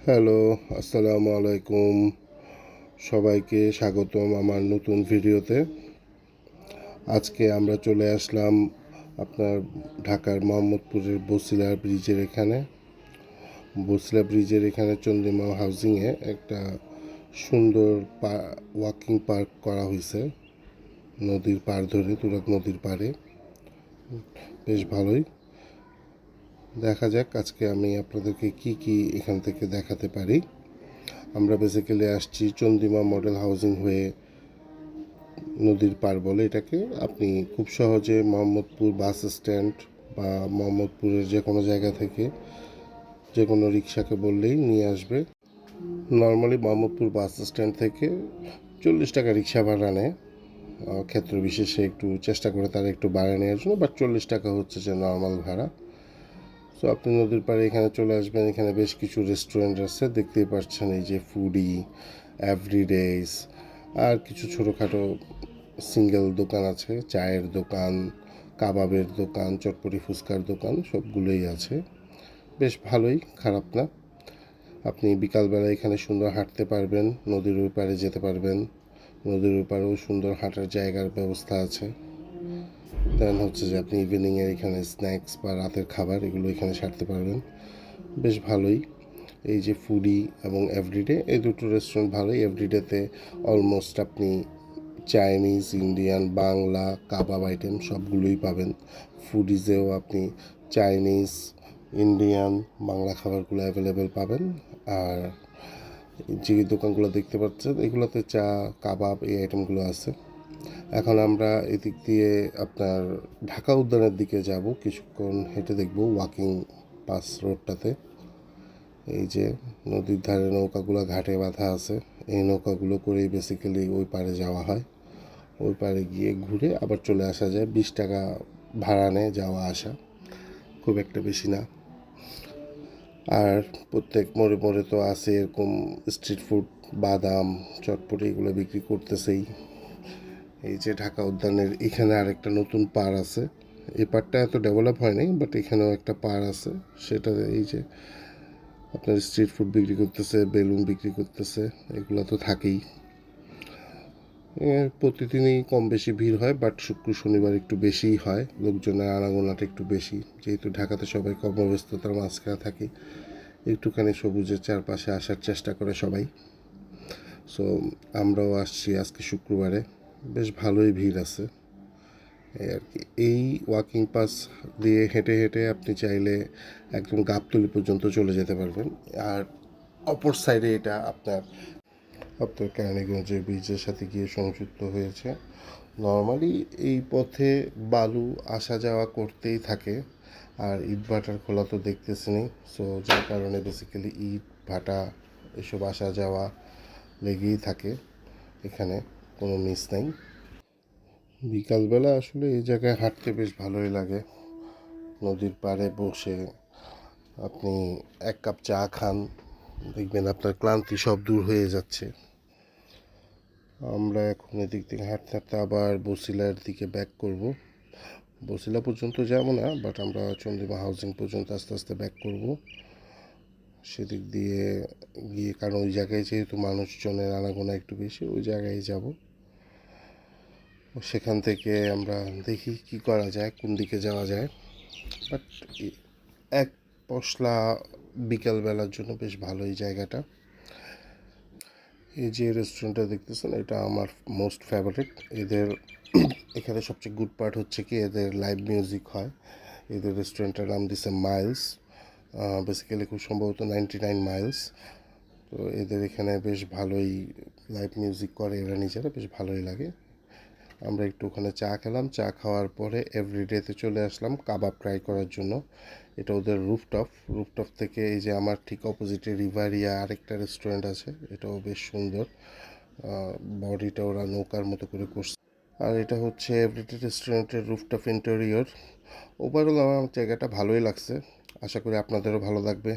Hello, আসসালামু আলাইকুম। সবাইকে স্বাগতম আমার নতুন ভিডিওতে। আজকে আমরা চলে আসলাম আপনার ঢাকার মোহাম্মদপুরের বছিলা ব্রিজের এখানে। বছিলা ব্রিজের এখানে চন্দ্রিমা হাউজিংয়ে একটা সুন্দর ওয়াকিং পার্ক করা হয়েছে নদীর পাড় ধরে, তুরাগ নদীর পাড়ে। বেশ ভালোই। দেখা যাক আজকে আমি আপনাদেরকে কি কি এখান থেকে দেখাতে পারি। আমরা বেসিক্যালি আসছি চন্দ্রিমা মডেল হাউজিং হয়ে, নদীর পার বলে এটাকে। আপনি খুব সহজে মোহাম্মদপুর বাস স্ট্যান্ড বা মোহাম্মদপুরের যে কোনো জায়গা থেকে যে কোনো রিক্সাকে বললেই নিয়ে আসবে। নর্মালি মোহাম্মদপুর বাস স্ট্যান্ড থেকে 40 টাকা রিক্সা ভাড়া নেয়, ক্ষেত্র বিশেষে একটু চেষ্টা করে তারা একটু বাড়া নেওয়ার জন্য, বাট 40 টাকা হচ্ছে যে নর্মাল ভাড়া। সো আপনি নদীর পাড়ে এখানে চলে আসবেন। এখানে বেশ কিছু রেস্টুরেন্ট আছে, দেখতেই পাচ্ছেন, এই যে ফুডি, এভরিডেজ, আর কিছু ছোটোখাটো সিঙ্গেল দোকান আছে, চায়ের দোকান, কাবাবের দোকান, চটপটি ফুচকার দোকান, সবগুলোই আছে। বেশ ভালোই, খারাপ না। আপনি বিকালবেলা এখানে সুন্দর হাঁটতে পারবেন, নদীর ওই পারে যেতে পারবেন। নদীর ওই পারেও সুন্দর হাঁটার জায়গার ব্যবস্থা আছে। দেন হচ্ছে যে আপনি ইভিনিংয়ে এখানে স্ন্যাক্স বা রাতের খাবার এগুলো এখানে সারতে পারবেন। বেশ ভালোই। এই যে ফুডি এবং এভরিডে, এই দুটো রেস্টুরেন্ট ভালোই। এভরিডেতে অলমোস্ট আপনি চাইনিজ, ইন্ডিয়ান, বাংলা, কাবাব আইটেম সবগুলোই পাবেন। ফুডিজেও আপনি চাইনিজ, ইন্ডিয়ান, বাংলা খাবারগুলো অ্যাভেলেবেল পাবেন। আর যে দোকানগুলো দেখতে পাচ্ছেন এগুলোতে চা, কাবাব, এই আইটেমগুলো আছে। এখন আমরা এদিক দিয়ে আপনার ঢাকা উদ্যানের দিকে যাব, কিছুক্ষণ হেঁটে দেখব ওয়াকিং পাস রোডটাতে। এই যে নদীর ধারে নৌকাগুলো ঘাটে বাঁধা আছে, এই নৌকাগুলো করেই বেসিক্যালি ওই পারে যাওয়া হয়। ওই পারে গিয়ে ঘুরে আবার চলে আসা যায়। 20 টাকা ভাড়া নেয় যাওয়া আসা, খুব একটা বেশি না। আর প্রত্যেক মোড়ে মোড়ে তো আছে এরকম স্ট্রিট ফুড, বাদাম, চটপটি এগুলো বিক্রি করতেছেই। এই যে ঢাকা উদ্যানের এখানে আরেকটা নতুন পাড় আছে। এই পাড়টা এত ডেভেলপ হয়নি, বাট এখানেও একটা পাড় আছে। সেটা এই যে আপনার স্ট্রিট ফুড বিক্রি করতেছে, বেলুন বিক্রি করতেছে, এগুলো তো থাকেই। প্রতিদিনই কম বেশি ভিড় হয়, বাট শুক্র শনিবার একটু বেশিই হয়, লোকজনের আনাগোনাটা একটু বেশি। যেহেতু ঢাকাতে সবাই কর্মব্যস্ততার মাঝখানে থাকে, একটুখানি সবুজের চারপাশে আসার চেষ্টা করে সবাই। সো আমরাও আসছি আজকে শুক্রবারে। বেশ ভালোই ভিড় আছে এই আর কি। এই ওয়াকিং পাস দিয়ে হেঁটে হেঁটে আপনি চাইলে একদম গাবতলী পর্যন্ত চলে যেতে পারবেন। আর অপর সাইডে এটা আপনার আপনার কেরানীগঞ্জের ব্রিজের সাথে গিয়ে সংযুক্ত হয়েছে। নর্মালি এই পথে বালু আসা যাওয়া করতেই থাকে, আর ইট ভাটার খোলা তো দেখতেছেনই। সো যার কারণে বেসিক্যালি ইট ভাটা এসব আসা যাওয়া লেগেই থাকে, এখানে কোনো মিস নেই। বিকালবেলা আসলে এই জায়গায় হাঁটতে বেশ ভালোই লাগে। নদীর পাড়ে বসে আপনি এক কাপ চা খান, দেখবেন আপনার ক্লান্তি সব দূর হয়ে যাচ্ছে। আমরা এখন এদিক থেকে হাঁটতে হাঁটতে আবার বছিলার দিকে ব্যাক করব। বছিলা পর্যন্ত যাব না, বাট আমরা চন্দ্রিমা হাউজিং পর্যন্ত আস্তে আস্তে ব্যাক করব সেদিক দিয়ে গিয়ে, কারণ ওই জায়গায় যেহেতু মানুষজনের আনাগোনা একটু বেশি, ওই জায়গায় যাব। সেখান থেকে আমরা দেখি কি করা যায়, কোন দিকে যাওয়া যায়। বাট এক পশলা বিকালবেলার জন্য বেশ ভালো এই জায়গাটা। এই যে রেস্টুরেন্টটা দেখতেছেন, এটা আমার মোস্ট ফেভারিট। এদের এখানে সবচেয়ে গুড পার্ট হচ্ছে কি, এদের লাইভ মিউজিক হয়। এদের রেস্টুরেন্টের নাম দিছে মাইলস, বেসিক্যালি খুব সম্ভবত 99 মাইলস। তো এদের এখানে বেশ ভালোই লাইভ মিউজিক করে এরা নিজেরা, বেশ ভালোই লাগে। আমরা একটু ওখানে চা খেলাম, চা খাওয়ার পরে এভরিডেতে চলে আসলাম কাবাব ট্রাই করার জন্য। এটা ওদের রুফটপ থেকে এই যে আমার ঠিক অপোজিটে রিভারিয়া আরেকটা রেস্টুরেন্ট আছে, এটাও বেশ সুন্দর। বডিটা ওরা নৌকার মতো করে করছে। আর এটা হচ্ছে এভরিডে রেস্টুরেন্টের রুফটপ ইন্টেরিয়র। ওভারঅল আমার জায়গাটা ভালোই লাগছে, আশা করি আপনাদেরও ভালো লাগবে।